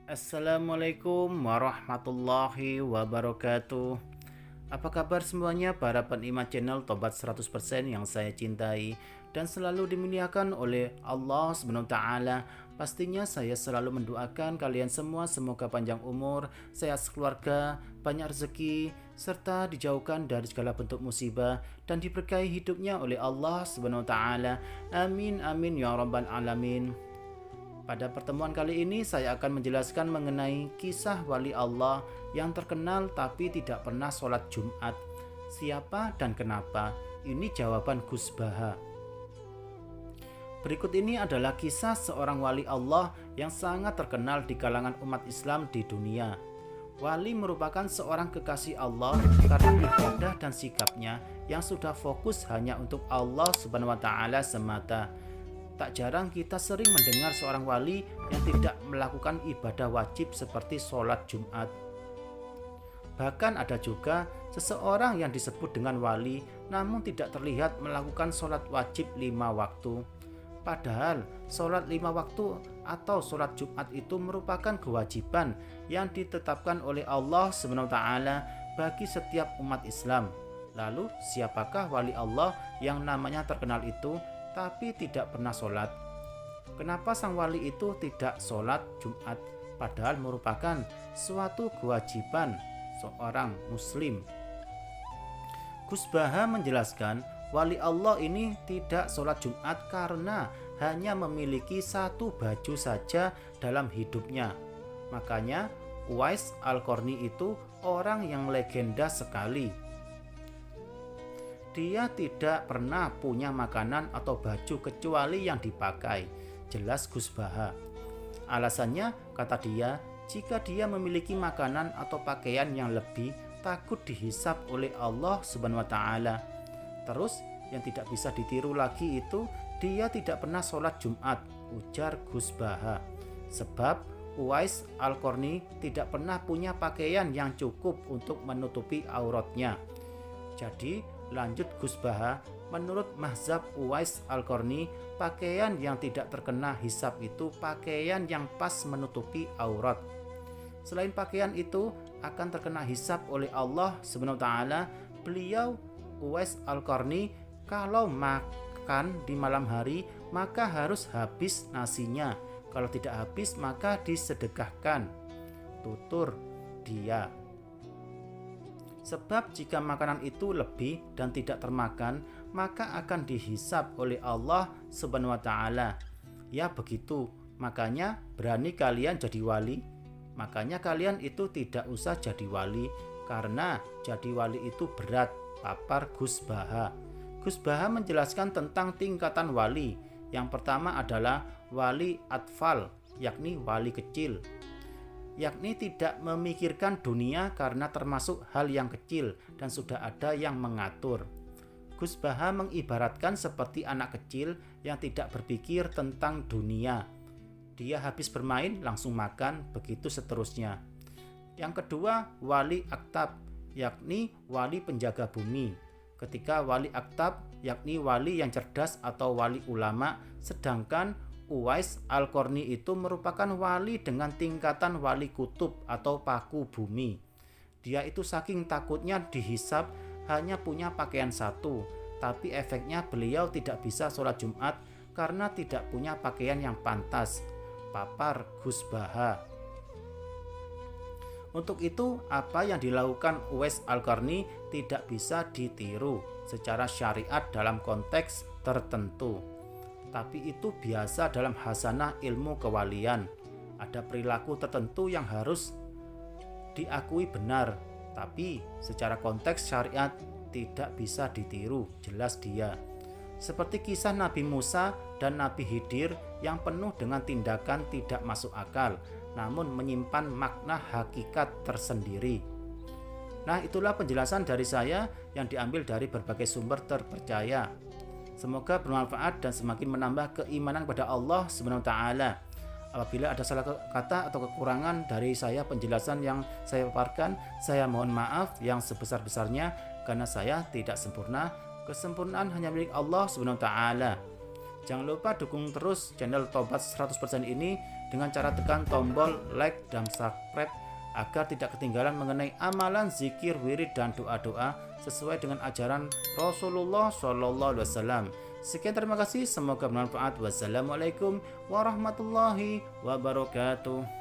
Assalamualaikum warahmatullahi wabarakatuh. Apa kabar semuanya para penikmat channel Tobat 100% yang saya cintai dan selalu dimuliakan oleh Allah SWT. Pastinya saya selalu mendoakan kalian semua semoga panjang umur, sehat sekeluarga, banyak rezeki, serta dijauhkan dari segala bentuk musibah dan diberkahi hidupnya oleh Allah SWT. Amin amin ya rabbal alamin. Pada pertemuan kali ini saya akan menjelaskan mengenai kisah wali Allah yang terkenal tapi tidak pernah sholat Jumat. Siapa dan kenapa? Ini jawaban Gus Baha. Berikut ini adalah kisah seorang wali Allah yang sangat terkenal di kalangan umat Islam di dunia. Wali merupakan seorang kekasih Allah karena ibadah dan sikapnya yang sudah fokus hanya untuk Allah Subhanahu wa taala semata. Tak jarang kita sering mendengar seorang wali yang tidak melakukan ibadah wajib seperti sholat Jumat. Bahkan ada juga seseorang yang disebut dengan wali namun tidak terlihat melakukan sholat wajib 5 waktu. Padahal sholat 5 waktu atau sholat Jumat itu merupakan kewajiban yang ditetapkan oleh Allah SWT bagi setiap umat Islam. Lalu siapakah wali Allah yang namanya terkenal itu tapi tidak pernah sholat? Kenapa sang wali itu tidak sholat Jumat padahal merupakan suatu kewajiban seorang muslim? Gus Baha menjelaskan wali Allah ini tidak sholat Jumat karena hanya memiliki satu baju saja dalam hidupnya. Makanya Uwais Al-Qarni itu orang yang legenda sekali. Dia tidak pernah punya makanan atau baju kecuali yang dipakai, jelas Gus Baha. Alasannya, kata dia, jika dia memiliki makanan atau pakaian yang lebih, takut dihisap oleh Allah Subhanahu wa taala. Terus yang tidak bisa ditiru lagi itu dia tidak pernah sholat Jumat, ujar Gus Baha. Sebab Uwais Al-Qarni tidak pernah punya pakaian yang cukup untuk menutupi auratnya. Jadi lanjut Gus Baha, menurut mazhab Uwais Al-Qarni, pakaian yang tidak terkena hisab itu pakaian yang pas menutupi aurat. Selain pakaian itu akan terkena hisab oleh Allah SWT, beliau Uwais Al-Qarni kalau makan di malam hari maka harus habis nasinya. Kalau tidak habis maka disedekahkan, tutur dia. Sebab jika makanan itu lebih dan tidak termakan, maka akan dihisab oleh Allah Subhanahu wa taala. Ya begitu, makanya berani kalian jadi wali. Makanya kalian itu tidak usah jadi wali, karena jadi wali itu berat, papar Gus Baha. Gus Baha menjelaskan tentang tingkatan wali. Yang pertama adalah wali atfal, yakni wali kecil, yakni tidak memikirkan dunia karena termasuk hal yang kecil dan sudah ada yang mengatur. Gus Baha mengibaratkan seperti anak kecil yang tidak berpikir tentang dunia. Dia habis bermain langsung makan, begitu seterusnya. Yang kedua, wali aktab, yakni wali penjaga bumi. Ketika wali aktab, yakni wali yang cerdas atau wali ulama, sedangkan Uwais Al-Qarni itu merupakan wali dengan tingkatan wali kutub atau paku bumi. Dia itu saking takutnya dihisab hanya punya pakaian satu, tapi efeknya beliau tidak bisa sholat Jumat karena tidak punya pakaian yang pantas, papar Gus Baha. Untuk itu, apa yang dilakukan Uwais Al-Qarni tidak bisa ditiru secara syariat dalam konteks tertentu. Tapi itu biasa dalam hasanah ilmu kewalian. Ada perilaku tertentu yang harus diakui benar, tapi secara konteks syariat tidak bisa ditiru, jelas dia. Seperti kisah Nabi Musa dan Nabi Khidir yang penuh dengan tindakan tidak masuk akal, namun menyimpan makna hakikat tersendiri. Nah, itulah penjelasan dari saya yang diambil dari berbagai sumber terpercaya. Semoga bermanfaat dan semakin menambah keimanan kepada Allah SWT. Apabila ada salah kata atau kekurangan dari saya penjelasan yang saya paparkan, saya mohon maaf yang sebesar-besarnya karena saya tidak sempurna. Kesempurnaan hanya milik Allah SWT. Jangan lupa dukung terus channel Tobat 100% ini dengan cara tekan tombol like dan subscribe agar tidak ketinggalan mengenai amalan, zikir, wirid, dan doa-doa sesuai dengan ajaran Rasulullah SAW. Sekian, terima kasih, semoga bermanfaat. Wassalamualaikum warahmatullahi wabarakatuh.